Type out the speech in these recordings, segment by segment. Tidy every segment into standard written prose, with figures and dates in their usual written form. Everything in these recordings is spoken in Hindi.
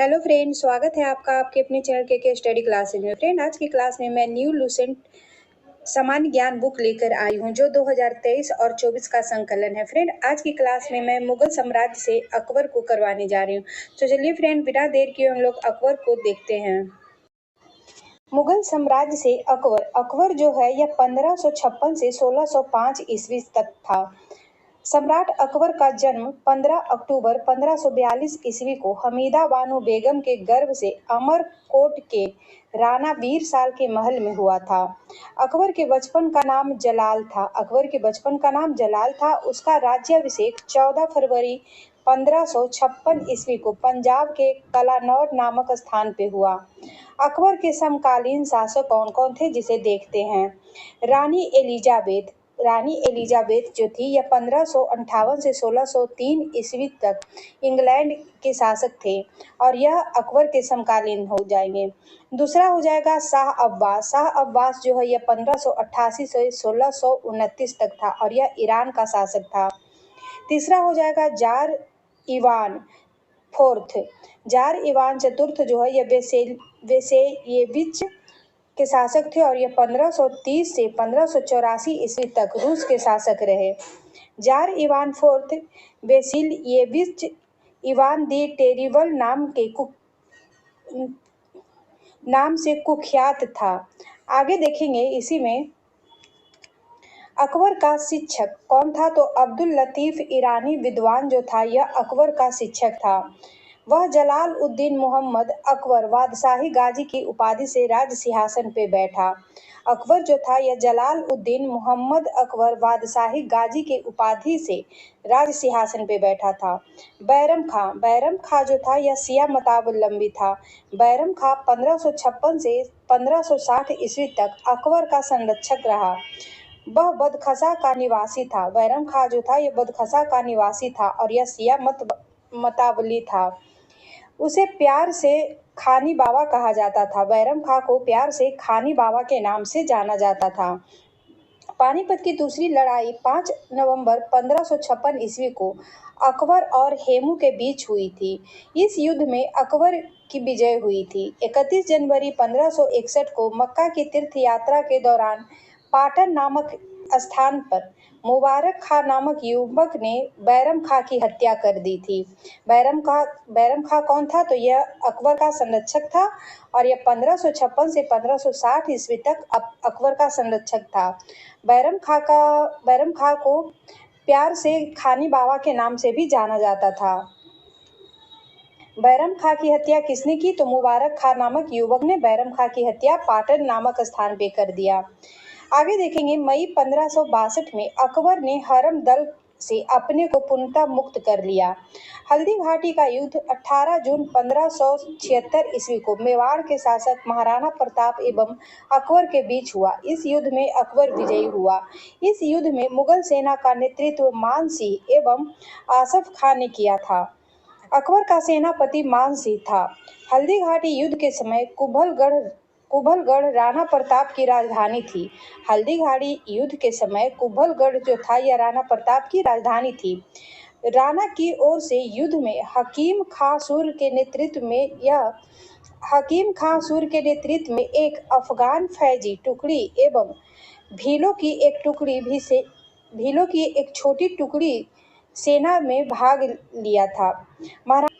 हेलो फ्रेंड, स्वागत है आपका आपके अपने चैनल के स्टडी क्लासेज में। फ्रेंड, आज की क्लास में मैं न्यू लूसेंट सामान्य ज्ञान बुक लेकर आई हूं जो 2023 और 24 का संकलन है। फ्रेंड, आज की क्लास में मैं मुगल साम्राज्य से अकबर को करवाने जा रही हूं। तो चलिए फ्रेंड, बिना देर किए हम लोग अकबर को देखते हैं। मुगल साम्राज्य से अकबर जो है यह 1556 से 1605 ईस्वी तक था। सम्राट अकबर का जन्म 15 अक्टूबर 1542 ईस्वी को हमीदा बानो बेगम के गर्भ से अमरकोट के राणा वीर साल के महल में हुआ था। अकबर के बचपन का नाम जलाल था। उसका राज्याभिषेक 14 फरवरी 1556 ईस्वी को पंजाब के कलानौर नामक स्थान पे हुआ। अकबर के समकालीन शासक कौन कौन थे जिसे देखते हैं। रानी एलिजाबेथ जो थी यह 1558 से 1603 ईस्वी तक इंग्लैंड के शासक थे और यह अकबर के समकालीन हो जाएंगे। दूसरा हो जाएगा शाह अब्बास जो है यह 1588 से 1629 तक था और यह ईरान का शासक था। तीसरा हो जाएगा जार इवान चतुर्थ जो है यह वेसेयेविच के शासक थे और यह 1530 से 1584 ईस्वी तक रूस के शासक रहे। जार इवान फोर्थ वेसिलयेविच इवान दी टेरिबल नाम से कुख्यात था। आगे देखेंगे इसी में अकबर का शिक्षक कौन था, तो अब्दुल लतीफ ईरानी विद्वान जो था यह अकबर का शिक्षक था। वह जलाल उद्दीन मोहम्मद अकबर बादशाही गाजी की उपाधि से राज सिंहासन पे बैठा। अकबर जो था यह जलाल उद्दीन मोहम्मद अकबर बादशाही गाजी के उपाधि से राज सिंहासन पे बैठा था। बैरम खां जो था यह शिया मतावलंबी था। बैरम खां 1556 से 1560 ईस्वी तक अकबर का संरक्षक रहा। वह बदखशा का निवासी था। बैरम खां जो था यह बदखशा का निवासी था और यह शिया मतावली था। उसे प्यार से खानी बाबा कहा जाता था। बैरम खां को प्यार से खानी बाबा के नाम से जाना जाता था। पानीपत की दूसरी लड़ाई 5 नवंबर 1556 ईस्वी को अकबर और हेमू के बीच हुई थी। इस युद्ध में अकबर की विजय हुई थी। 31 जनवरी 1561 को मक्का की तीर्थ यात्रा के दौरान पाटन नामक स्थान पर मुबारक खां नामक युवक ने बैरम खां की हत्या कर दी थी। बैरम खां कौन था, तो यह अकबर का संरक्षक था और यह 1556 से 1560 ईस्वी तक अकबर का संरक्षक था। बैरम खां को प्यार से खानी बाबा के नाम से भी जाना जाता था। बैरम खां की हत्या किसने की, तो मुबारक खां नामक युवक ने बैरम खां की हत्या पाटन नामक स्थान पे कर दिया। आगे देखेंगे मई 1562 में अकबर ने हरम दल से अपने को पूर्णतः मुक्त कर लिया। हल्दी घाटी का युद्ध 18 जून 1576 ईस्वी को मेवाड़ के शासक महाराणा प्रताप एवं अकबर के बीच हुआ। इस युद्ध में अकबर विजयी हुआ। इस युद्ध में मुगल सेना का नेतृत्व मान सिंह एवं आसफ खां ने किया था। अकबर का सेनापति मान सिंह था। हल्दी घाटी युद्ध के समय कुंभलगढ़ राणा प्रताप की राजधानी थी। हल्दी घाटी युद्ध के समय कुंभलगढ़ जो था यह राणा प्रताप की राजधानी थी। राणा की ओर से युद्ध में हकीम खां सूर के नेतृत्व में एक अफगान फौजी टुकड़ी एवं भीलों की एक छोटी टुकड़ी सेना में भाग लिया था।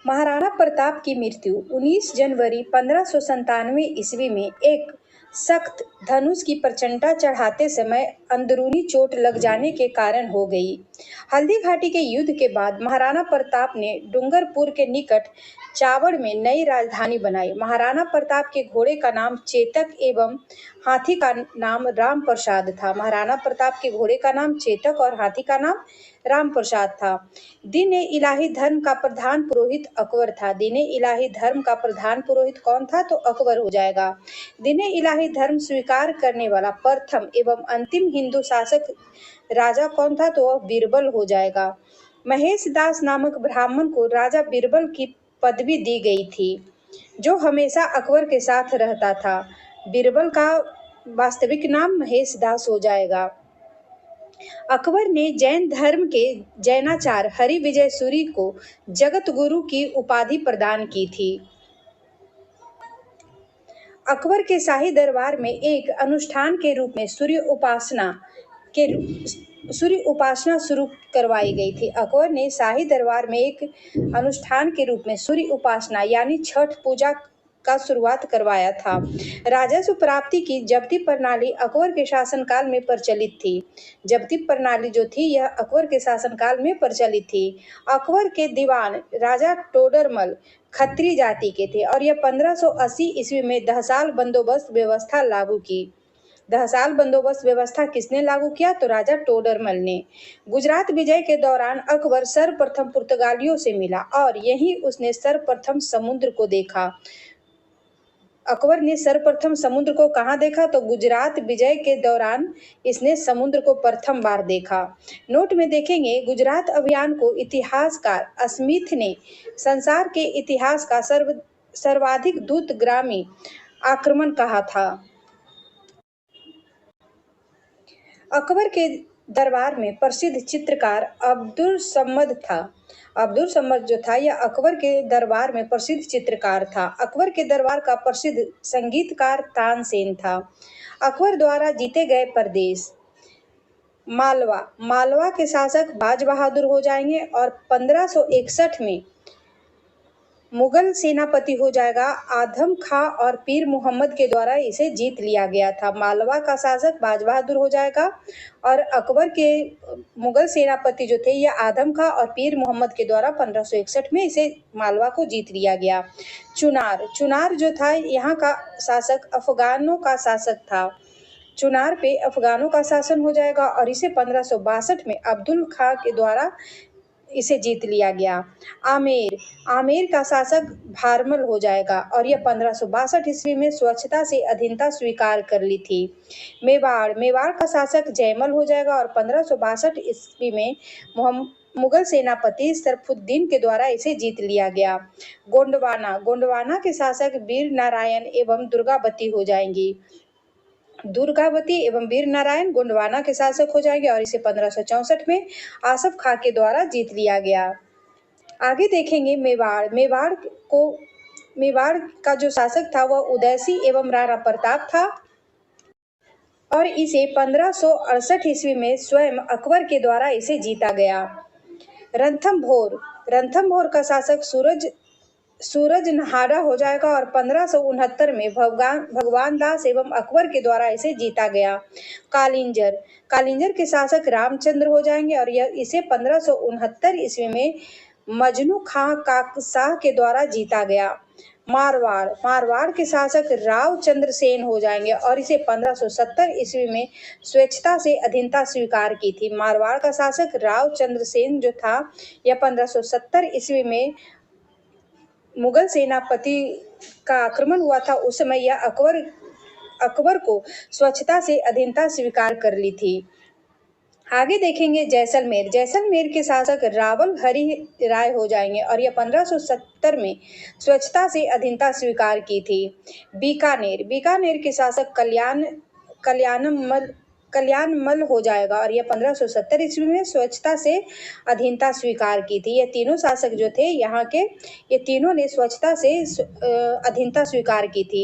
महाराणा प्रताप की मृत्यु 19 जनवरी 1597 ईस्वी में एक सख्त धनुष की प्रचंडता चढ़ाते समय अंदरूनी चोट लग जाने के कारण हो गई। हल्दी घाटी के युद्ध के बाद महाराणा प्रताप ने डूंगरपुर के निकट चावड़ में नई राजधानी बनाई। महाराणा प्रताप के घोड़े का नाम चेतक एवं हाथी का नाम राम प्रसाद था। महाराणा प्रताप के घोड़े का नाम चेतक और हाथी का नाम राम प्रसाद था। दीन-ए इलाही धर्म का प्रधान पुरोहित अकबर था। दीन-ए इलाही धर्म का प्रधान पुरोहित कौन था, तो अकबर हो जाएगा। दीन-ए इलाही धर्म स्वीकार करने वाला प्रथम एवं अंतिम हिंदू शासक राजा कौन था, तो वह बीरबल हो जाएगा। महेश दास नामक ब्राह्मण को राजा बीरबल की पदवी दी गई थी, जो हमेशा अकबर के साथ रहता था। बीरबल का वास्तविक नाम महेश दास हो जाएगा। अकबर ने जैन धर्म के जैनाचार्य हरि विजय सूरी को जगत गुरु की उपाधि प्रदान की थी। अकबर के शाही दरबार में एक अनुष्ठान के रूप में सूर्य उपासना शुरू करवाई गई थी। अकबर ने शाही दरबार में एक अनुष्ठान के रूप में सूर्य उपासना यानी छठ पूजा का शुरुआत करवाया था। राजस्व प्राप्ति की जब्ती प्रणाली अकबर के शासनकाल में प्रचलित थी। जब्ती प्रणाली जो थी यह अकबर के शासनकाल में प्रचलित थी। अकबर के दीवान राजा टोडरमल खत्री जाति के थे और यह 1580 ईस्वी में दहसाल बंदोबस्त व्यवस्था लागू की। दहसाल बंदोबस्त व्यवस्था किसने लागू किया? तो राजा टोडरमल ने। गुजरात विजय के दौरान अकबर सर्वप्रथम पुर्तगालियों से मिला और यहीं उसने सर्वप्रथम समुद्र को देखा। अकबर ने सर्वप्रथम समुद्र को कहाँ देखा? तो गुजरात विजय के दौरान इसने समुद्र को प्रथम बार देखा। नोट में देखेंगे गुजरात अभियान को इतिहासकार स्मिथ ने संसार के इतिहास का सर्वाधिक दूतगामी आक्रमण कहा था। अकबर के दरबार में प्रसिद्ध चित्रकार अब्दुल समद था। अब्दुल समद जो था यह अकबर के दरबार में प्रसिद्ध चित्रकार था। अकबर के दरबार का प्रसिद्ध संगीतकार तानसेन था। अकबर द्वारा जीते गए प्रदेश मालवा। मालवा के शासक बाज बहादुर हो जाएंगे और 1561 में मुगल सेनापति हो जाएगा आदम खां और पीर मुहम्मद के द्वारा इसे जीत लिया गया था। मालवा का शासक बाज बहादुर हो जाएगा और अकबर के मुगल सेनापति जो थे ये आदम खां और पीर मुहम्मद के द्वारा 1561 में इसे मालवा को जीत लिया गया। चुनार जो था यहाँ का शासक अफगानों का शासक था। चुनार पे अफगानों का शासन हो जाएगा और इसे 1562 में अब्दुल खां के द्वारा इसे जीत लिया गया। आमेर का शासक भारमल हो जाएगा और यह 1562 ईस्वी में स्वच्छता से अधीनता स्वीकार कर ली थी। मेवाड़ का शासक जयमल हो जाएगा और 1562 ईस्वी में मुगल सेनापति सरफुद्दीन के द्वारा इसे जीत लिया गया। गोंडवाना के शासक वीर नारायण एवं दुर्गावती हो जाएंगी। दुर्गावती एवं वीर नारायण गोंडवाना के शासक हो जाएंगे और इसे 1564 में आसफ खां के द्वारा जीत लिया गया। आगे देखेंगे मेवाड़ का जो शासक था वह उदयसिंह एवं राणा प्रताप था और इसे 1568 ईस्वी में स्वयं अकबर के द्वारा इसे जीता गया। रणथंभौर का शासक सूरज नहाड़ा हो जाएगा और 1569 में भगवान दास एवं अकबर के द्वारा इसे जीता गया। कालिंजर के शासक रामचंद्र हो जाएंगे और इसे 1569 ईस्वी में मजनू खां काकशाह के द्वारा जीता गया। मारवाड़ के शासक राव चंद्र सेन हो जाएंगे और इसे 1570 ईस्वी में स्वेच्छता से अधीनता स्वीकार की थी। मारवाड़ का शासक राव चंद्र सेन जो था यह 1570 ईस्वी में मुगल सेनापति का आक्रमण हुआ था। उस समय यह अकबर को स्वच्छता से अधीनता स्वीकार कर ली थी। आगे देखेंगे जैसलमेर के शासक रावल हरि राय हो जाएंगे और यह 1570 में स्वच्छता से अधीनता स्वीकार की थी। बीकानेर के शासक कल्याणमल हो जाएगा और यह 1570 ईस्वी में स्वच्छता से अधीनता स्वीकार की थी। ये तीनों शासक जो थे यहाँ के ये तीनों ने स्वच्छता से अधीनता स्वीकार की थी।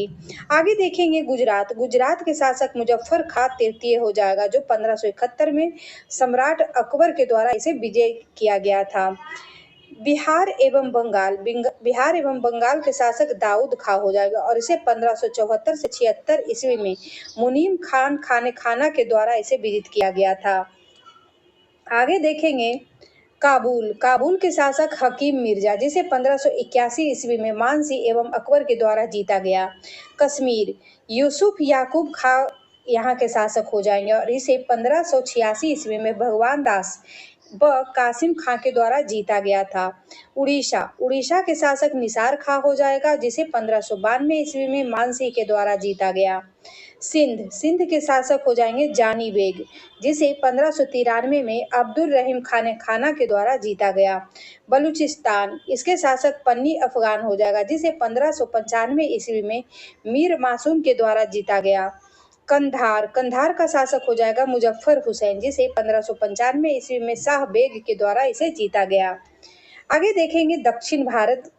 आगे देखेंगे गुजरात के शासक मुजफ्फर खां तृतीय हो जाएगा जो 1571 में सम्राट अकबर के द्वारा इसे विजय किया गया था। बिहार एवं बंगाल के शासक दाऊद खां हो जाएगा और इसे 1574 से 76 ईस्वी में मुनीम खान खाना के द्वारा इसे विजित किया गया था। आगे देखेंगे काबुल के शासक हकीम मिर्जा जिसे 1581 ईस्वी में मानसी एवं अकबर के द्वारा जीता गया। कश्मीर यूसुफ याकूब खां यहाँ के शासक हो जाएंगे और इसे 1586 ईस्वी में भगवान दास व कासिम खां के द्वारा जीता गया था। उड़ीसा के शासक निसार खां हो जाएगा जिसे 1592 ईस्वी में मानसी के द्वारा जीता गया। सिंध के शासक हो जाएंगे जानी बेग जिसे 1593 में अब्दुल रहीम खाना के द्वारा जीता गया। बलूचिस्तान इसके शासक पन्नी अफगान हो जाएगा जिसे 1595 ईस्वी में मीर मासूम के द्वारा जीता गया। कंधार का शासक हो जाएगा मुजफ्फर हुसैन जिसे 1595 ईस्वी में शाह बेग के द्वारा इसे जीता गया। आगे देखेंगे दक्षिण भारत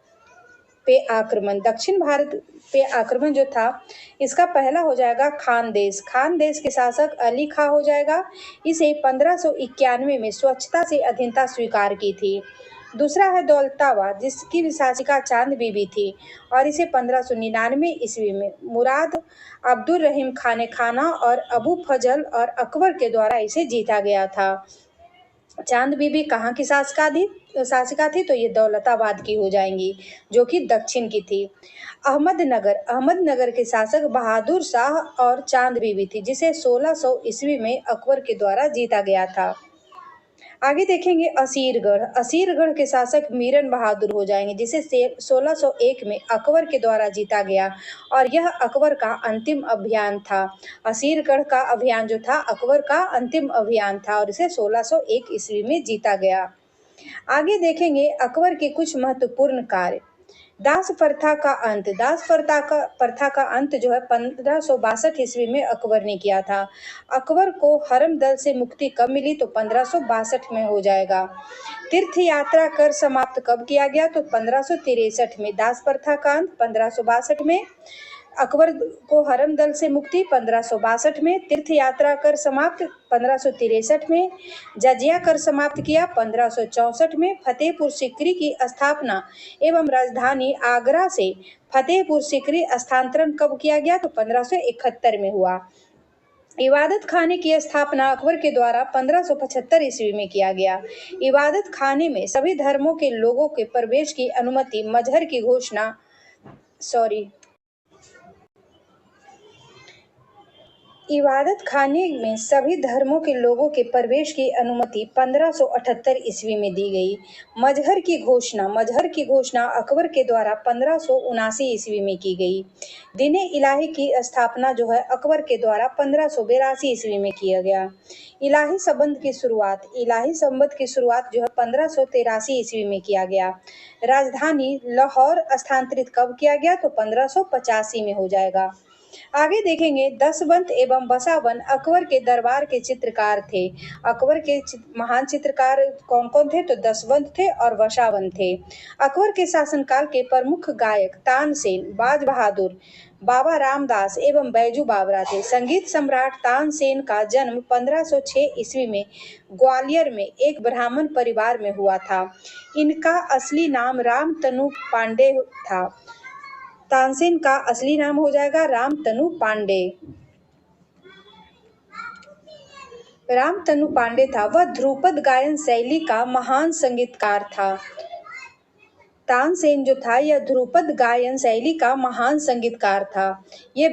पे आक्रमण। दक्षिण भारत पे आक्रमण जो था, इसका पहला हो जाएगा खानदेश। खानदेश के शासक अली खां हो जाएगा। इसे 1591 में स्वच्छता से अधीनता स्वीकार की थी। दूसरा है दौलताबाद, जिसकी भी शासिका चांद बीबी थी और इसे 1599 ईस्वी में मुराद अब्दुल रहीम खान खाना और अबू फजल और अकबर के द्वारा इसे जीता गया था। चांद बीबी कहाँ की शासिका थी, तो ये दौलताबाद की हो जाएंगी, जो कि दक्षिण की थी। अहमदनगर के शासक बहादुर शाह और चांद बीबी थी, जिसे 1600 ईस्वी में अकबर के द्वारा जीता गया था। आगे देखेंगे असीरगढ़। असीरगढ़ के शासक मीरन बहादुर हो जाएंगे, जिसे 1601 में अकबर के द्वारा जीता गया और यह अकबर का अंतिम अभियान था। असीरगढ़ का अभियान जो था, अकबर का अंतिम अभियान था और इसे 1601 ईस्वी में जीता गया। आगे देखेंगे अकबर के कुछ महत्वपूर्ण कार्य। दास प्रथा का अंत। प्रथा का अंत जो है 1562 ईस्वी में अकबर ने किया था। अकबर को हरम दल से मुक्ति कब मिली, तो 1562 में हो जाएगा। तीर्थ यात्रा कर समाप्त कब किया गया, तो 1563 में। दास प्रथा का अंत 1562 में, अकबर को हरम दल से मुक्ति 1562 में, तीर्थ यात्रा कर समाप्त 1563 में, जजिया कर समाप्त किया 1564 में, फतेहपुर सीकरी की स्थापना एवं राजधानी आगरा से फतेहपुर सीकरी स्थानांतरण कब किया गया, तो 1571 में हुआ। इबादत खाने की स्थापना अकबर के द्वारा 1575 ईस्वी में किया गया। इबादत खाने में सभी धर्मों के लोगों के प्रवेश की अनुमति मजहर की घोषणा इबादत खाने में सभी धर्मों के लोगों के प्रवेश की अनुमति 1578 ईस्वी में दी गई। मजहर की घोषणा अकबर के द्वारा 1579 ईस्वी में की गई। दीने इलाही की स्थापना जो है अकबर के द्वारा 1582 ईस्वी में किया गया। इलाही संबंध की शुरुआत जो है 1583 ईस्वी में किया गया। राजधानी लाहौर स्थानांतरित कब किया गया, तो 1585 में हो जाएगा। आगे देखेंगे दसवंत एवं बसावन अकबर के दरबार के चित्रकार थे। अकबर के महान चित्रकार कौन कौन थे, तो दसवंत थे और बसावन थे। अकबर के शासनकाल के प्रमुख गायक तानसेन, बाज बहादुर, बाबा रामदास एवं बैजू बावरा थे। संगीत सम्राट तानसेन का जन्म 1506 ईस्वी में ग्वालियर में एक ब्राह्मण परिवार में हुआ था। इनका असली नाम रामतनु पांडे था। तानसेन का असली नाम हो जाएगा रामतनु पांडे था। वह ध्रुपद गायन शैली का महान संगीतकार था। तानसेन जो था यह ध्रुपद गायन शैली का महान संगीतकार था। यह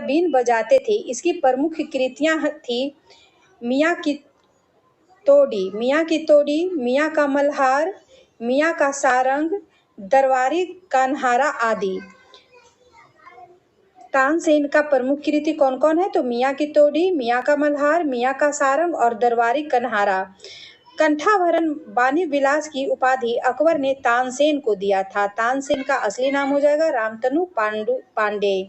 बीन बजाते थे। इसकी प्रमुख कृतियां थी मियाँ की तोड़ी, मियाँ का मल्हार, मियाँ का सारंग, दरबारी कन्हारा आदि। तानसेन का प्रमुख कृति कौन कौन है, तो मियाँ की तोड़ी, मियाँ का मल्हार, मियाँ का सारंग और दरबारी कन्हारा। कंठाभरण बानी विलास की उपाधि अकबर ने तानसेन को दिया था। तानसेन का असली नाम हो जाएगा रामतनु पांडे।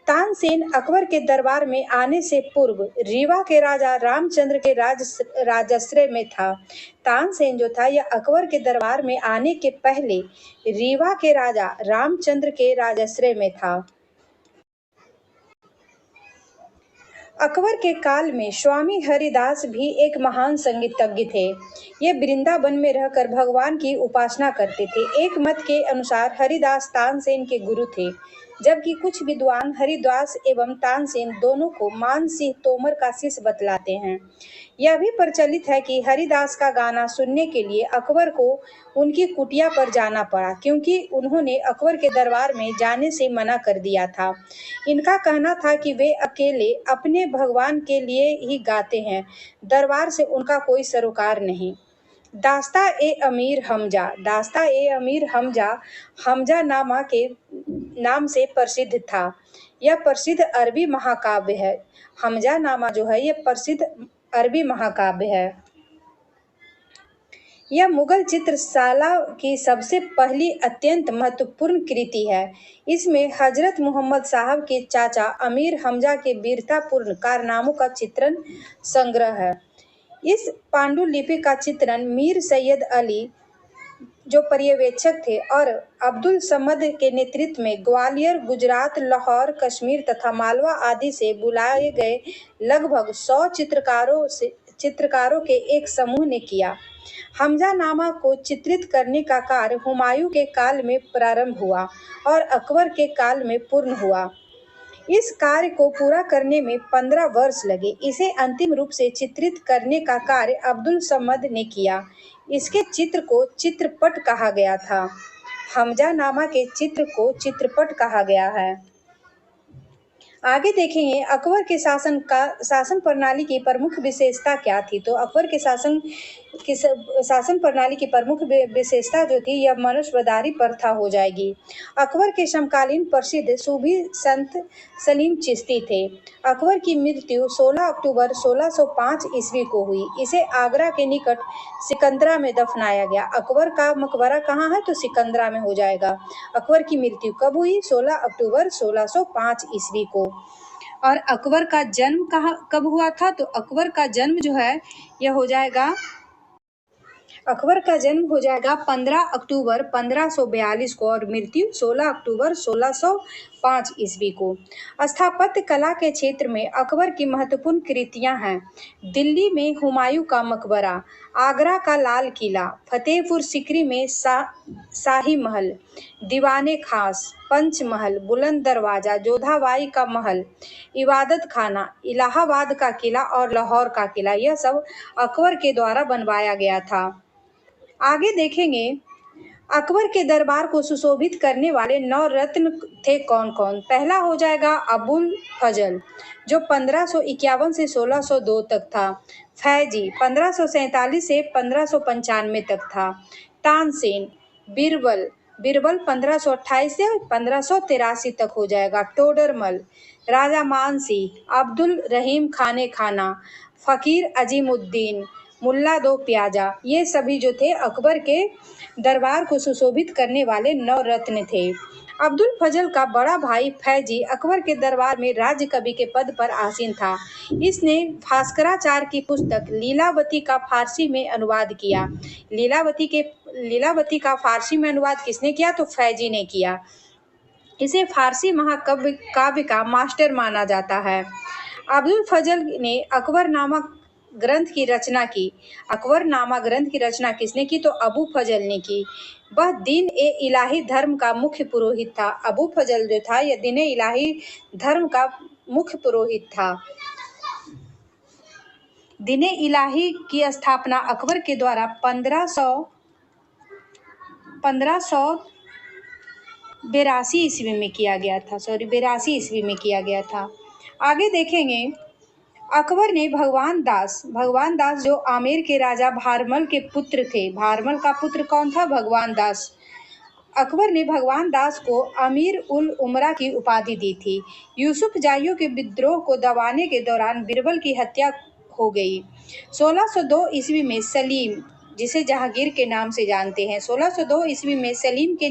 तानसेन अकबर के दरबार में आने से पूर्व रीवा के राजा रामचंद्र के राजाश्रय में था। तानसेन जो था यह अकबर के दरबार में आने के पहले रीवा के राजा रामचंद्र के राजाश्रय में था। अकबर के काल में स्वामी हरिदास भी एक महान संगीतज्ञ थे। ये वृंदावन में रहकर भगवान की उपासना करते थे। एक मत के अनुसार हरिदास तानसेन के गुरु थे, जबकि कुछ विद्वान हरिदास एवं तानसेन दोनों को मान सिंह तोमर का शिष्य बतलाते हैं। यह भी प्रचलित है कि हरिदास का गाना सुनने के लिए अकबर को उनकी कुटिया पर जाना पड़ा, क्योंकि उन्होंने अकबर के दरबार में जाने से मना कर दिया था। इनका कहना था कि वे अकेले अपने भगवान के लिए ही गाते हैं, दरबार से उनका कोई सरोकार नहीं। दास्ता ए अमीर हमजा हमजा नामा के नाम से प्रसिद्ध था। यह प्रसिद्ध अरबी महाकाव्य है। हमजा नामा जो है यह प्रसिद्ध अरबी महाकाव्य है। यह मुगल चित्रशाला की सबसे पहली अत्यंत महत्वपूर्ण कृति है। इसमें हजरत मोहम्मद साहब के चाचा अमीर हमजा के वीरतापूर्ण कारनामों का चित्रण संग्रह है। इस पांडुलिपि का चित्रण मीर सैयद अली जो पर्यवेक्षक थे, और अब्दुल समद के नेतृत्व में ग्वालियर, गुजरात, लाहौर, कश्मीर तथा मालवा आदि से बुलाए गए लगभग 100 चित्रकारों के एक समूह ने किया। हमजानामा को चित्रित करने का कार्य हुमायूं के काल में प्रारंभ हुआ और अकबर के काल में पूर्ण हुआ। इस कार्य को पूरा करने में 15 वर्ष लगे। इसे अंतिम रूप से चित्रित करने का कार्य अब्दुल समद ने किया। इसके चित्र को चित्रपट कहा गया था। हमजानामा के चित्र को चित्रपट कहा गया है। आगे देखेंगे अकबर के शासन प्रणाली की प्रमुख विशेषता क्या थी। तो अकबर के शासन प्रणाली की प्रमुख विशेषता जो थी, यह मनुष्यवधारी प्रथा हो जाएगी। अकबर के समकालीन प्रसिद्ध सूफी संत सलीम चिश्ती थे। अकबर की मृत्यु 16 अक्टूबर 1605 ईस्वी को हुई। इसे आगरा के निकट सिकंदरा में दफनाया गया। अकबर का मकबरा कहाँ है? तो सिकंदरा में हो जाएगा। अकबर की मृत्यु कब हुई? 16 अक्टूबर 1605 ईस्वी को। और अकबर का जन्म कब हुआ था? तो अकबर का जन्म जो है यह हो जाएगा, अकबर का जन्म हो जाएगा 15 अक्टूबर 1542 को और मृत्यु 16 अक्टूबर 1605 ईस्वी को। स्थापत्य कला के क्षेत्र में अकबर की महत्वपूर्ण कृतियां हैं। दिल्ली में हुमायूं का मकबरा, आगरा का लाल किला, फतेहपुर सिकरी में शाही महल, दीवाने खास, पंचमहल, बुलंद दरवाजा, जोधाबाई का महल, इबादत खाना, इलाहाबाद का किला और लाहौर का किला, यह सब अकबर के द्वारा बनवाया गया था। आगे देखेंगे अकबर के दरबार को सुशोभित करने वाले 9 रत्न थे कौन कौन। पहला हो जाएगा अबुल फजल, जो 1551 से 1602 तक था। फैजी 1547 से 1595 तक था। तानसेन, बीरबल 1528 से 1583 तक हो जाएगा। टोडरमल, राजा मानसी, अब्दुल रहीम खाने खाना, फकीर अजीमुद्दीन, मुल्ला दो प्याजा, ये सभी जो थे अकबर के दरबार को सुशोभित करने वाले 9 रत्न थे। अब्दुल फजल का बड़ा भाई फैजी अकबर के दरबार में राज्य कवि के पद पर आसीन था। इसने भास्कराचार्य की पुस्तक लीलावती का फारसी में अनुवाद किया। लीलावती का फारसी में अनुवाद किसने किया? तो फैजी ने किया। इसे फारसी महाकाव्य काव्य का मास्टर माना जाता है। अब्दुल फजल ने अकबरनामा ग्रंथ की रचना की। अकबरनामा ग्रंथ की रचना किसने की? तो अबू फजल ने की। वह दीन ए इलाही धर्म का मुख्य पुरोहित था। अबू फजल जो था यह दीन ए इलाही धर्म का मुख्य पुरोहित था। दीन ए इलाही की स्थापना अकबर के द्वारा 1582 ईस्वी में किया गया था। 82 ईस्वी में किया गया था। आगे देखेंगे अकबर ने भगवान दास जो आमेर के राजा भारमल के पुत्र थे। भारमल का पुत्र कौन था? भगवान दास। अकबर ने भगवान दास को अमीर उल उमरा की उपाधि दी थी। यूसुफ जाइयों के विद्रोह को दबाने के दौरान बीरबल की हत्या हो गई। 1602 ईस्वी में सलीम, जिसे जहांगीर के नाम से जानते हैं, 1602 ईस्वी में सलीम के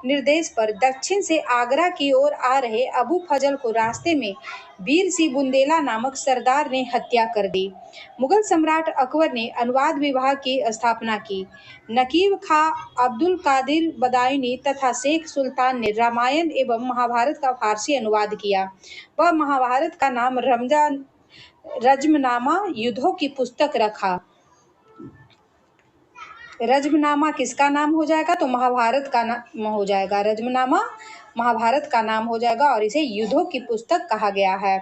निर्देश पर दक्षिण से आगरा की ओर आ रहे अबू फजल को रास्ते में वीर सिंह बुंदेला नामक सरदार ने हत्या कर दी। मुगल सम्राट अकबर ने अनुवाद विभाग की स्थापना की। नकीब खां, अब्दुल कादिर बदायूनी तथा शेख सुल्तान ने रामायण एवं महाभारत का फारसी अनुवाद किया। वह महाभारत का नाम रजमनामा युद्धों की पुस्तक रखा। रजमनामा किसका नाम हो जाएगा? तो महाभारत का नाम हो जाएगा। रजमनामा महाभारत का नाम हो जाएगा और इसे युद्धों की पुस्तक कहा गया है।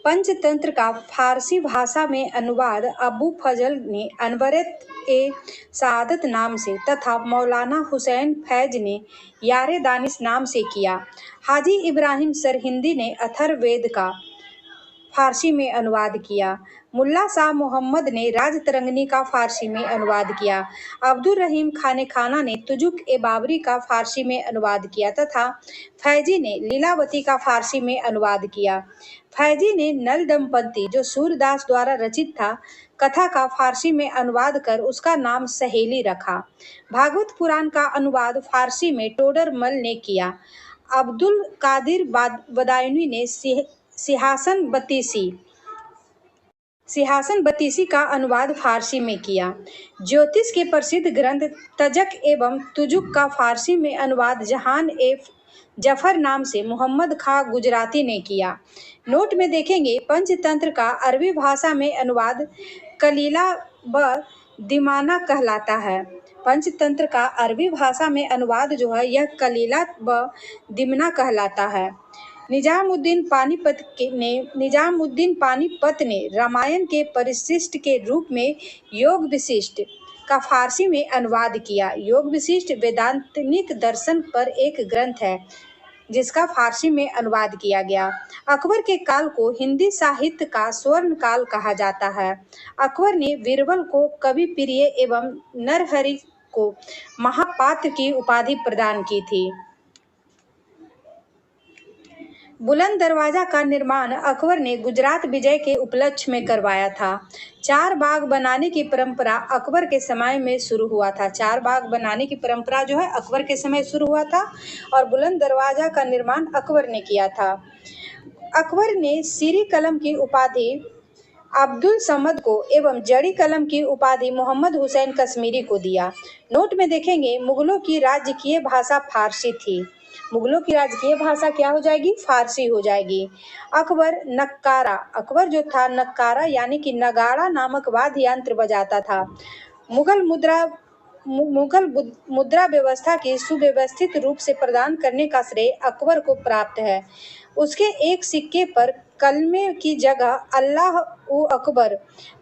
पंचतंत्र का फारसी भाषा में अनुवाद अबू फजल ने अनवरत ए सादत नाम से तथा मौलाना हुसैन फैज ने यारे दानिश नाम से किया। हाजी इब्राहिम सरहिंदी ने अथर्ववेद का फारसी में अनुवाद किया। मुल्ला शाह मोहम्मद ने राजतरंगिणी का फारसी में अनुवाद किया। अब्दुल रहीम खाने खाना ने तुजुक ए बाबरी का फारसी में अनुवाद किया तथा फैजी ने लीलावती का फारसी में अनुवाद किया। फैजी ने नल दंपति, जो सूरदास द्वारा रचित था, कथा का फारसी में अनुवाद कर उसका नाम सहेली रखा। भागवत पुराण का अनुवाद फारसी में टोडरमल ने किया। अब्दुल कादिर बदायूनी ने सिंहासन बत्तीसी सिंहासन बत्तीसी का अनुवाद फारसी में किया। ज्योतिष के प्रसिद्ध ग्रंथ तजक एवं तुजुक का फारसी में अनुवाद जहान जफर नाम से मोहम्मद खां गुजराती ने किया। नोट में देखेंगे पंचतंत्र का अरबी भाषा में अनुवाद कलीला व दिमाना कहलाता है। पंचतंत्र का अरबी भाषा में अनुवाद जो है यह कलीला व दिमना कहलाता है। निजामुद्दीन पानीपत ने रामायण के परिशिष्ट के रूप में योग विशिष्ट का फारसी में अनुवाद किया। योग विशिष्ट वेदांतिक दर्शन पर एक ग्रंथ है जिसका फारसी में अनुवाद किया गया। अकबर के काल को हिंदी साहित्य का स्वर्ण काल कहा जाता है। अकबर ने बीरबल को कवि प्रिय एवं नरहरि को महापात्र की उपाधि प्रदान की थी। बुलंद दरवाजा का निर्माण अकबर ने गुजरात विजय के उपलक्ष्य में करवाया था। चार बाग बनाने की परंपरा अकबर के समय में शुरू हुआ था। चार बाग बनाने की परंपरा जो है अकबर के समय शुरू हुआ था और बुलंद दरवाजा का निर्माण अकबर ने किया था। अकबर ने सीरी कलम की उपाधि अब्दुल समद को एवं जड़ी कलम की उपाधि मोहम्मद हुसैन कश्मीरी को दिया। नोट में देखेंगे मुगलों की राजकीय भाषा फारसी थी। मुगलों की राजकीय भाषा क्या हो जाएगी? फारसी हो जाएगी। अकबर जो था नक्कारा यानी कि नगाड़ा नामक वाद्य यंत्र बजाता था। मुगल मुद्रा व्यवस्था की सुव्यवस्थित रूप से प्रदान करने का श्रेय अकबर को प्राप्त है। उसके एक सिक्के पर कलमे की जगह अल्लाह उ अकबर,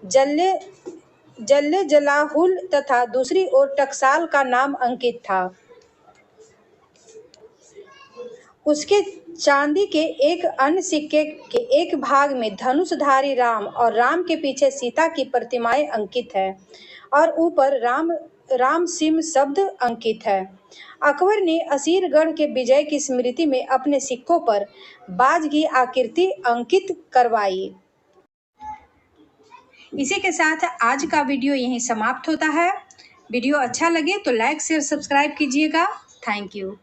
जल्ले जलाहुल तथा दूसरी ओर टकसाल का नाम अंकित था। उसके चांदी के एक अन्य सिक्के के एक भाग में धनुषधारी राम और राम के पीछे सीता की प्रतिमाएं अंकित है और ऊपर राम सिम शब्द अंकित है। अकबर ने असीरगढ़ के विजय की स्मृति में अपने सिक्कों पर बाज की आकृति अंकित करवाई। इसी के साथ आज का वीडियो यहीं समाप्त होता है। वीडियो अच्छा लगे तो लाइक शेयर सब्सक्राइब कीजिएगा। Thank you.